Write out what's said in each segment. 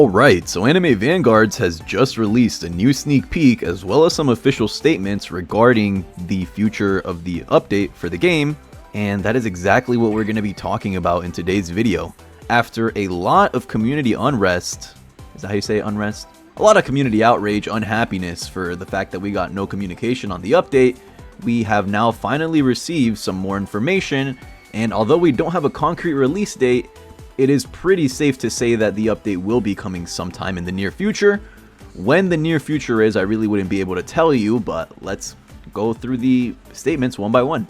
Alright, so Anime Vanguards has just released a new sneak peek as well as some official statements regarding the future of the update for the game, and that is exactly what we're going to be talking about in today's video. After a lot of community unrest, is that how you say unrest? A lot of community outrage, unhappiness for the fact that we got no communication on the update, we have now finally received some more information, and although we don't have a concrete release date, it is pretty safe to say that the update will be coming sometime in the near future. When the near future is, I really wouldn't be able to tell you, but let's go through the statements one by one.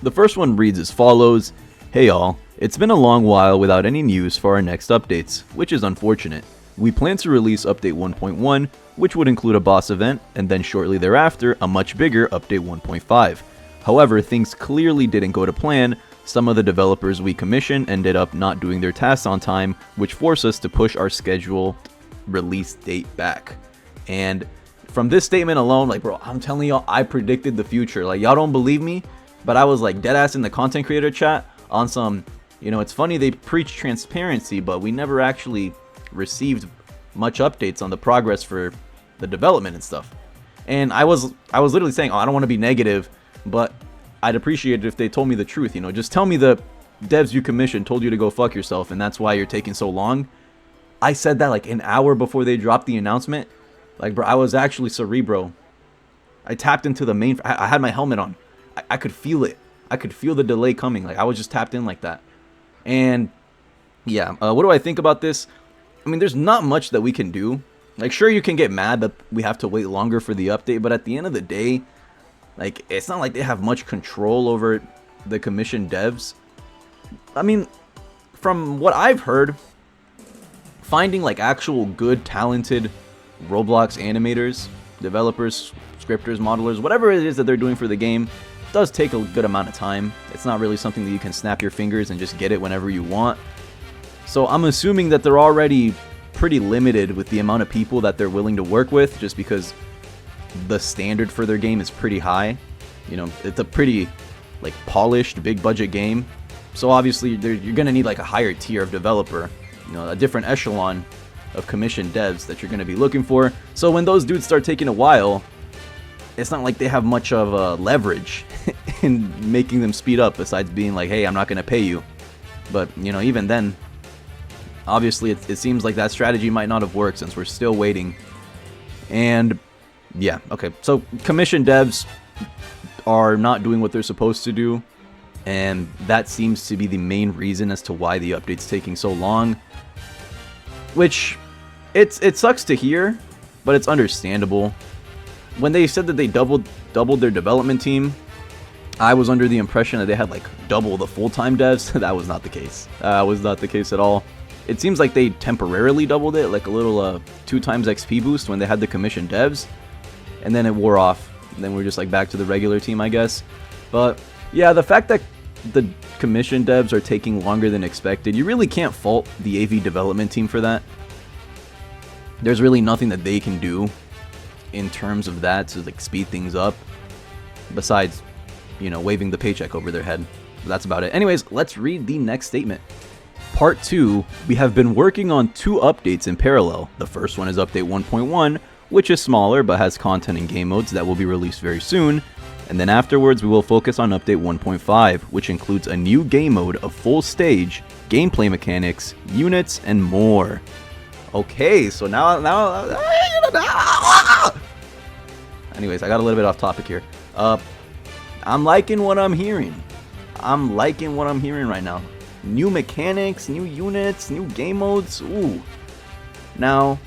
The first one reads as follows: "Hey y'all, it's been a long while without any news for our next updates, which is unfortunate. We plan to release update 1.1, which would include a boss event, and then shortly thereafter, a much bigger update 1.5. However, things clearly didn't go to plan. Some of the developers we commissioned ended up not doing their tasks on time, which forced us to push our scheduled release date back." And from this statement alone, like, bro, I'm telling y'all, I predicted the future. Like, y'all don't believe me, but I was like deadass in the content creator chat on some, it's funny they preach transparency, but we never actually received much updates on the progress for the development and stuff. And I was literally saying, oh, I don't want to be negative, but I'd appreciate it if they told me the truth. Just tell me the devs you commissioned told you to go fuck yourself and that's why you're taking so long. I said that like an hour before they dropped the announcement. Like, bro, I was actually cerebro. I tapped into the main, I had my helmet on. I could feel it. I could feel the delay coming. Like, I was just tapped in like that. And yeah, what do I think about this? I mean, there's not much that we can do. Like, sure, you can get mad that we have to wait longer for the update, but at the end of the day, like, it's not like they have much control over the commissioned devs. I mean, from what I've heard, finding like actual good, talented Roblox animators, developers, scripters, modelers, whatever it is that they're doing for the game, does take a good amount of time. It's not really something that you can snap your fingers and just get it whenever you want. So I'm assuming that they're already pretty limited with the amount of people that they're willing to work with, just because the standard for their game is pretty high. It's a pretty like polished, big budget game. So obviously you're gonna need like a higher tier of developer, a different echelon of commissioned devs that you're gonna be looking for. So when those dudes start taking a while, it's not like they have much of leverage in making them speed up, besides being like, hey, I'm not gonna pay you. But even then, obviously it seems like that strategy might not have worked since we're still waiting. And yeah, okay, so commissioned devs are not doing what they're supposed to do, and that seems to be the main reason as to why the update's taking so long. Which, it sucks to hear, but it's understandable. When they said that they doubled their development team, I was under the impression that they had like double the full-time devs. That was not the case. That was not the case at all. It seems like they temporarily doubled it, like a little 2 times XP boost when they had the commissioned devs, and then it wore off. And then we're just like back to the regular team, I guess. But yeah, the fact that the commissioned devs are taking longer than expected, you really can't fault the AV development team for that. There's really nothing that they can do in terms of that to like speed things up, besides, waving the paycheck over their head. That's about it. Anyways, let's read the next statement. Part 2, we have been working on 2 updates in parallel. The first one is update 1.1, which is smaller but has content and game modes that will be released very soon. And then afterwards we will focus on update 1.5, which includes a new game mode, a full stage, gameplay mechanics, units, and more. Okay, so now anyways, I got a little bit off topic here. I'm liking what I'm hearing. I'm liking what I'm hearing right now. New mechanics, new units, new game modes. Ooh. Now,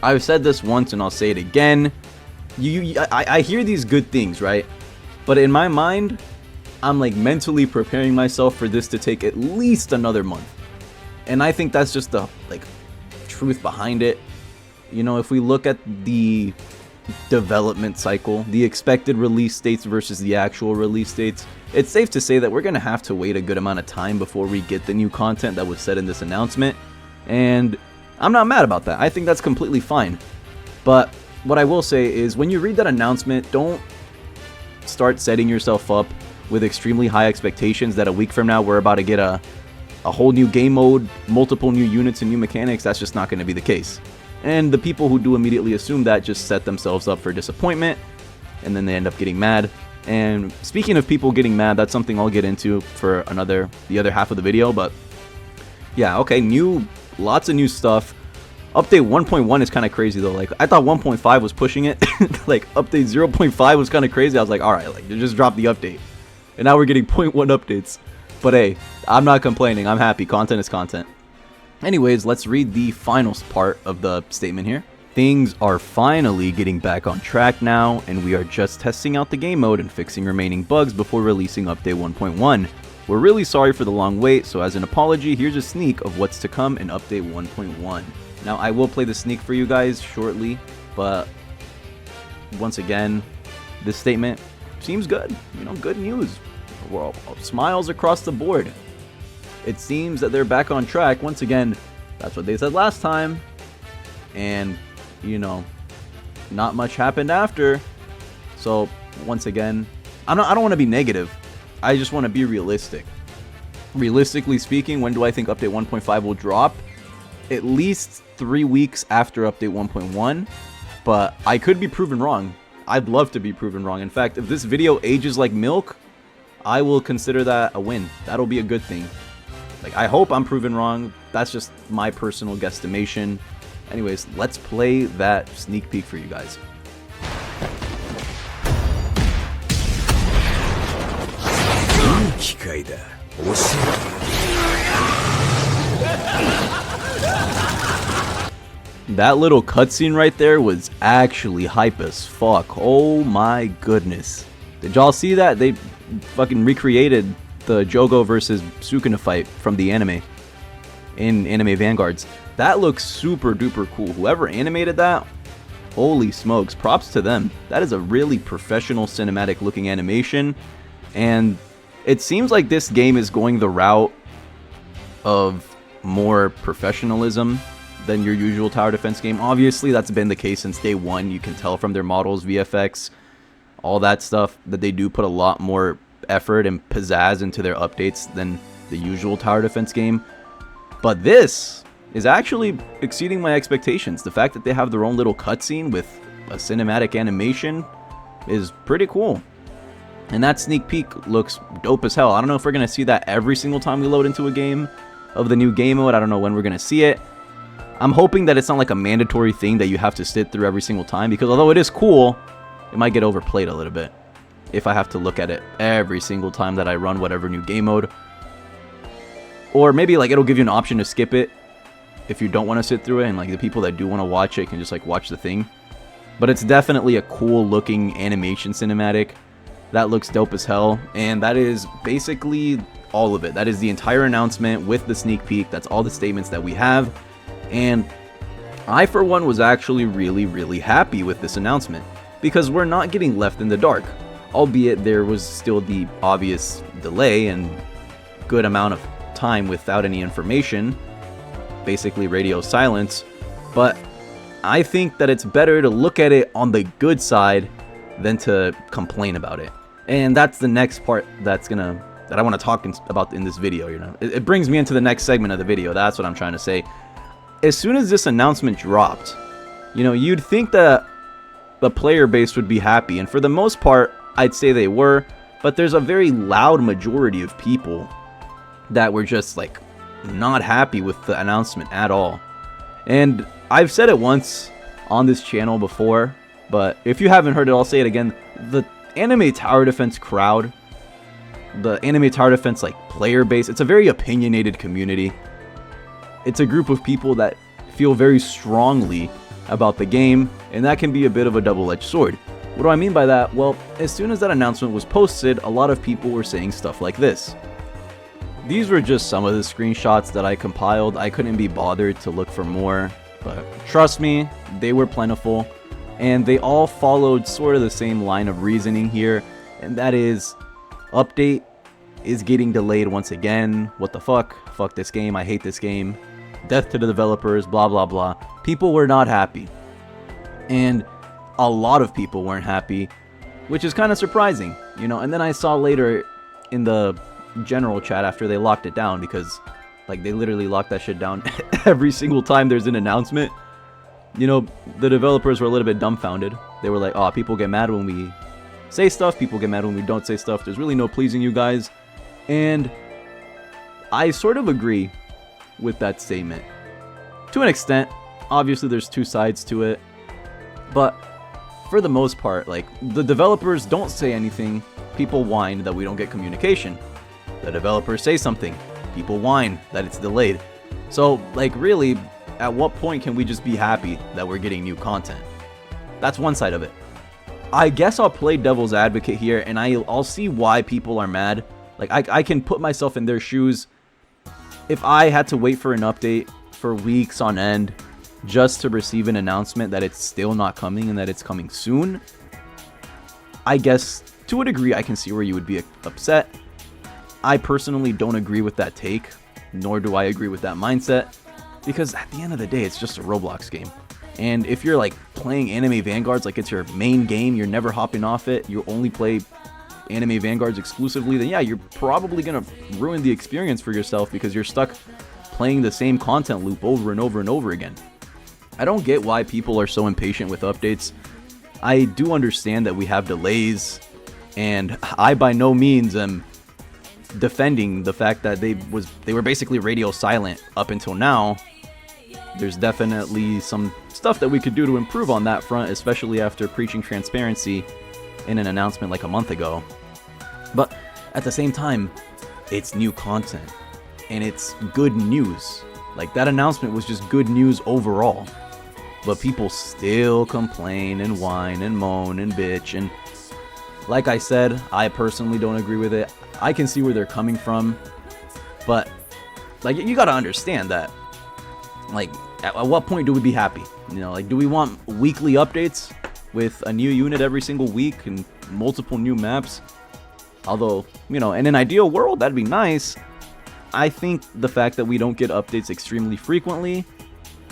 I've said this once and I'll say it again. I hear these good things, right? But in my mind, I'm like mentally preparing myself for this to take at least another month. And I think that's just the like truth behind it. If we look at the development cycle, the expected release dates versus the actual release dates, it's safe to say that we're gonna have to wait a good amount of time before we get the new content that was said in this announcement. And I'm not mad about that. I think that's completely fine. But what I will say is, when you read that announcement, don't start setting yourself up with extremely high expectations that a week from now we're about to get a a whole new game mode, multiple new units and new mechanics, that's just not going to be the case. And the people who do immediately assume that just set themselves up for disappointment, and then they end up getting mad. And speaking of people getting mad, that's something I'll get into for the other half of the video. But yeah, okay, lots of new stuff. Update 1.1 is kind of crazy though. Like, I thought 1.5 was pushing it. Like, update 0.5 was kind of crazy. I was like, alright, like, just drop the update. And now we're getting 0.1 updates. But hey, I'm not complaining. I'm happy. Content is content. Anyways, let's read the final part of the statement here. Things are finally getting back on track now, and we are just testing out the game mode and fixing remaining bugs before releasing update 1.1. We're really sorry for the long wait, so as an apology, here's a sneak of what's to come in update 1.1. Now, I will play the sneak for you guys shortly, but once again, this statement seems good. You know, good news. Well, smiles across the board. It seems that they're back on track. Once again, that's what they said last time. And, you know, not much happened after. So, once again, I don't want to be negative. I just want to be realistic. Realistically speaking, when do I think update 1.5 will drop? At least 3 weeks after update 1.1. But I could be proven wrong. I'd love to be proven wrong. In fact, if this video ages like milk, I will consider that a win. That'll be a good thing. Like, I hope I'm proven wrong. That's just my personal guesstimation. Anyways, let's play that sneak peek for you guys. That little cutscene right there was actually hype as fuck. Oh my goodness. Did y'all see that? They fucking recreated the Jogo versus Sukuna fight from the anime in Anime Vanguards. That looks super duper cool. Whoever animated that, holy smokes, props to them. That is a really professional cinematic looking animation, and it seems like this game is going the route of more professionalism than your usual tower defense game. Obviously, that's been the case since day one. You can tell from their models, VFX, all that stuff, that they do put a lot more effort and pizzazz into their updates than the usual tower defense game. But this is actually exceeding my expectations. The fact that they have their own little cutscene with a cinematic animation is pretty cool. And that sneak peek looks dope as hell. I don't know if we're going to see that every single time we load into a game of the new game mode. I don't know when we're going to see it. I'm hoping that it's not like a mandatory thing that you have to sit through every single time, because although it is cool, it might get overplayed a little bit if I have to look at it every single time that I run whatever new game mode. Or maybe like it'll give you an option to skip it if you don't want to sit through it, and like the people that do want to watch it can just like watch the thing. But it's definitely a cool looking animation cinematic. That looks dope as hell, and that is basically all of it. That is the entire announcement with the sneak peek. That's all the statements that we have, and I for one was actually really happy with this announcement, because we're not getting left in the dark. Albeit there was still the obvious delay and good amount of time without any information, basically radio silence. But I think that it's better to look at it on the good side than to complain about it. And that's the next part that I want to talk about in this video. You know, it brings me into the next segment of the video. That's what I'm trying to say. As soon as this announcement dropped, you know, you'd think that the player base would be happy, and for the most part, I'd say they were, but there's a very loud majority of people that were just like not happy with the announcement at all. And I've said it once on this channel before, but if you haven't heard it, I'll say it again. The anime tower defense crowd, the anime tower defense like player base, it's a very opinionated community. It's a group of people that feel very strongly about the game, and that can be a bit of a double-edged sword. What do I mean by that? Well, as soon as that announcement was posted, a lot of people were saying stuff like this. These were just some of the screenshots that I compiled. I couldn't be bothered to look for more, but trust me, they were plentiful, and they all followed sort of the same line of reasoning here, and that is, update is getting delayed once again. What the fuck? Fuck this game. I hate this game. Death to the developers, blah blah blah. People were not happy, and a lot of people weren't happy, which is kind of surprising, you know. And then I saw later in the general chat after they locked it down, because Like, they literally lock that shit down every single time there's an announcement. You know, the developers were a little bit dumbfounded. They were like, oh, people get mad when we say stuff, people get mad when we don't say stuff. There's really no pleasing you guys. And I sort of agree with that statement. To an extent, obviously there's two sides to it. But for the most part, like, the developers don't say anything, people whine that we don't get communication. The developers say something, people whine that it's delayed. So, like, really, at what point can we just be happy that we're getting new content? That's one side of it. I guess I'll play devil's advocate here, and I'll see why people are mad. Like, I can put myself in their shoes. If I had to wait for an update for weeks on end just to receive an announcement that it's still not coming and that it's coming soon, I guess to a degree I can see where you would be upset. I personally don't agree with that take, nor do I agree with that mindset, because at the end of the day, it's just a Roblox game. And if you're like playing Anime Vanguards like it's your main game, you're never hopping off it, you only play Anime Vanguards exclusively, then yeah, you're probably gonna ruin the experience for yourself because you're stuck playing the same content loop over and over and over again. I don't get why people are so impatient with updates. I do understand that we have delays, and I by no means am defending the fact that they were basically radio silent up until now. There's definitely some stuff that we could do to improve on that front, especially after preaching transparency in an announcement like a month ago. But at the same time, it's new content, and it's good news. Like, that announcement was just good news overall. But people still complain and whine and moan and bitch, and like I said, I personally don't agree with it. I can see where they're coming from, but like, you gotta understand that, like, at what point do we be happy? You know, like, do we want weekly updates with a new unit every single week and multiple new maps? Although, you know, in an ideal world, that'd be nice. I think the fact that we don't get updates extremely frequently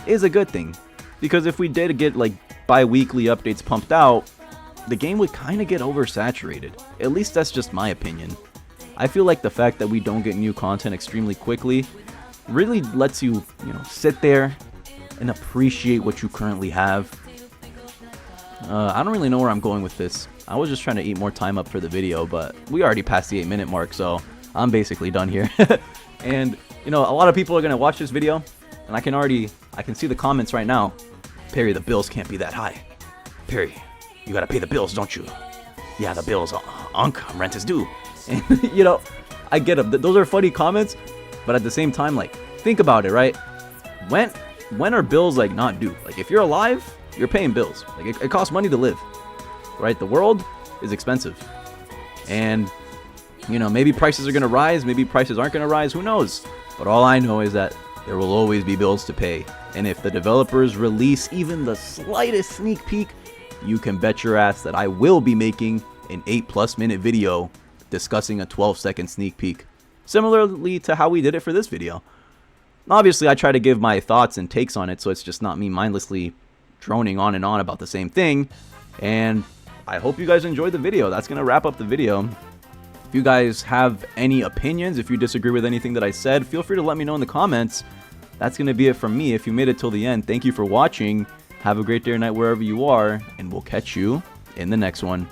is a good thing, because if we did get like bi-weekly updates pumped out, the game would kind of get oversaturated. At least that's just my opinion. I feel like the fact that we don't get new content extremely quickly really lets you, sit there and appreciate what you currently have. I don't really know where I'm going with this. I was just trying to eat more time up for the video, but we already passed the 8-minute mark, so I'm basically done here. And, a lot of people are going to watch this video, and I can see the comments right now. Perry, the bills can't be that high. Perry, you got to pay the bills, don't you? Yeah, the bills, rent is due. And, I get them. Those are funny comments, but at the same time, like, think about it, right? When are bills, like, not due? Like, if you're alive, you're paying bills. Like, it costs money to live, right? The world is expensive. And, maybe prices are going to rise, maybe prices aren't going to rise, who knows? But all I know is that there will always be bills to pay. And if the developers release even the slightest sneak peek, you can bet your ass that I will be making an 8+ minute video discussing a 12-second sneak peek, similarly to how we did it for this video. Obviously, I try to give my thoughts and takes on it, so it's just not me mindlessly droning on and on about the same thing. And I hope you guys enjoyed the video. That's going to wrap up the video. If you guys have any opinions, if you disagree with anything that I said, feel free to let me know in the comments. That's going to be it from me. If you made it till the end, thank you for watching. Have a great day or night wherever you are, and we'll catch you in the next one.